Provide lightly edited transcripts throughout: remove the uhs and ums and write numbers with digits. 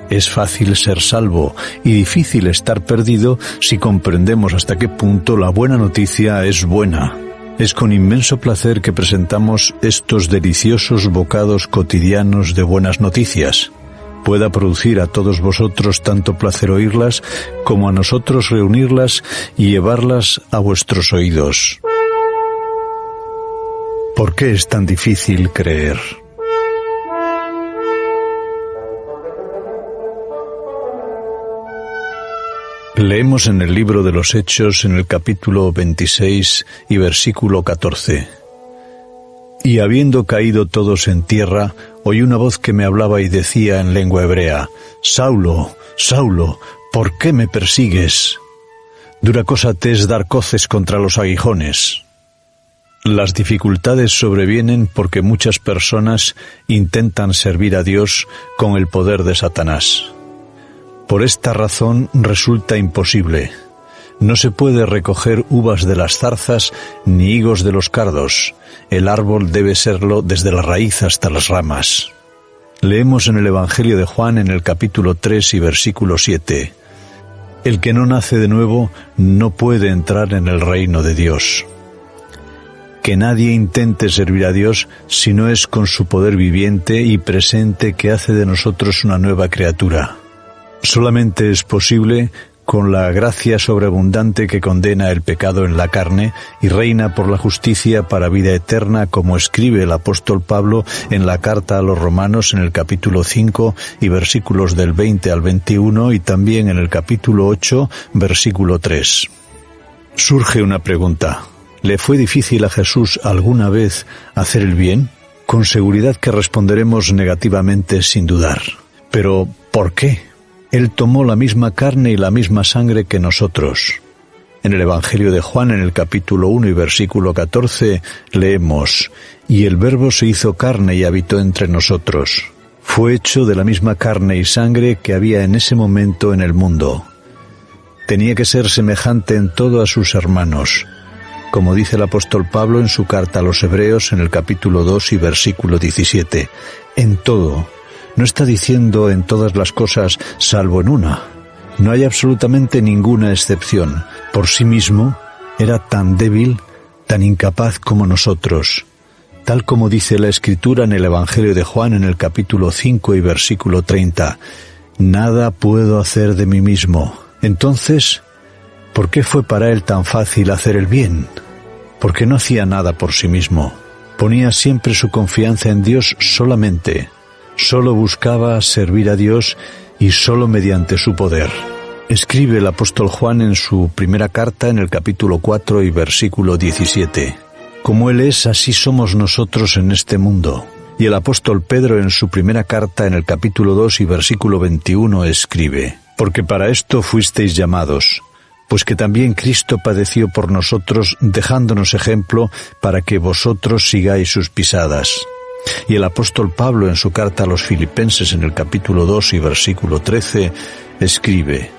Es fácil ser salvo y difícil estar perdido si comprendemos hasta qué punto la buena noticia es buena. Es con inmenso placer que presentamos estos deliciosos bocados cotidianos de buenas noticias. Pueda producir a todos vosotros tanto placer oírlas como a nosotros reunirlas y llevarlas a vuestros oídos. ¿Por qué es tan difícil creer? Leemos en el libro de los Hechos, en el capítulo 26 y versículo 14. Y habiendo caído todos en tierra, oí una voz que me hablaba y decía en lengua hebrea: Saulo, Saulo, ¿por qué me persigues? Dura cosa te es dar coces contra los aguijones. Las dificultades sobrevienen porque muchas personas intentan servir a Dios con el poder de Satanás. Por esta razón resulta imposible. No se puede recoger uvas de las zarzas ni higos de los cardos. El árbol debe serlo desde la raíz hasta las ramas. Leemos en el Evangelio de Juan en el capítulo 3 y versículo 7. El que no nace de nuevo no puede entrar en el reino de Dios. Que nadie intente servir a Dios si no es con su poder viviente y presente que hace de nosotros una nueva criatura. Solamente es posible con la gracia sobreabundante que condena el pecado en la carne y reina por la justicia para vida eterna, como escribe el apóstol Pablo en la carta a los Romanos en el capítulo 5 y versículos del 20 al 21 y también en el capítulo 8, versículo 3. Surge una pregunta. ¿Le fue difícil a Jesús alguna vez hacer el bien? Con seguridad que responderemos negativamente sin dudar. Pero, ¿por qué? Él tomó la misma carne y la misma sangre que nosotros. En el Evangelio de Juan, en el capítulo 1 y versículo 14, leemos: Y el Verbo se hizo carne y habitó entre nosotros. Fue hecho de la misma carne y sangre que había en ese momento en el mundo. Tenía que ser semejante en todo a sus hermanos, como dice el apóstol Pablo en su carta a los Hebreos, en el capítulo 2 y versículo 17. En todo. No está diciendo en todas las cosas, salvo en una. No hay absolutamente ninguna excepción. Por sí mismo, era tan débil, tan incapaz como nosotros. Tal como dice la Escritura en el Evangelio de Juan, en el capítulo 5 y versículo 30. Nada puedo hacer de mí mismo. Entonces, ¿por qué fue para él tan fácil hacer el bien? Porque no hacía nada por sí mismo. Ponía siempre su confianza en Dios solamente. Solo buscaba servir a Dios y solo mediante su poder. Escribe el apóstol Juan en su primera carta en el capítulo 4 y versículo 17. Como Él es, así somos nosotros en este mundo. Y el apóstol Pedro en su primera carta en el capítulo 2 y versículo 21 escribe: Porque para esto fuisteis llamados, pues que también Cristo padeció por nosotros, dejándonos ejemplo para que vosotros sigáis sus pisadas. Y el apóstol Pablo en su carta a los Filipenses en el capítulo 2 y versículo 13 escribe: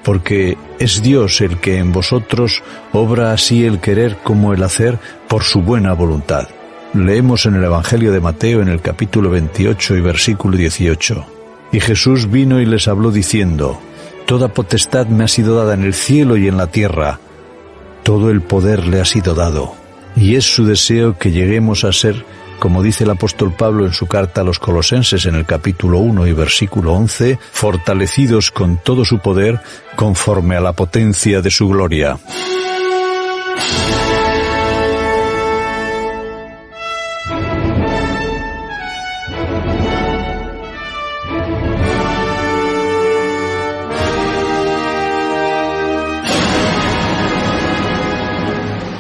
Porque es Dios el que en vosotros obra así el querer como el hacer por su buena voluntad. Leemos en el Evangelio de Mateo en el capítulo 28 y versículo 18. Y Jesús vino y les habló diciendo: Toda potestad me ha sido dada en el cielo y en la tierra. Todo el poder le ha sido dado. Y es su deseo que lleguemos a ser, como dice el apóstol Pablo en su carta a los Colosenses en el capítulo 1 y versículo 11, fortalecidos con todo su poder conforme a la potencia de su gloria.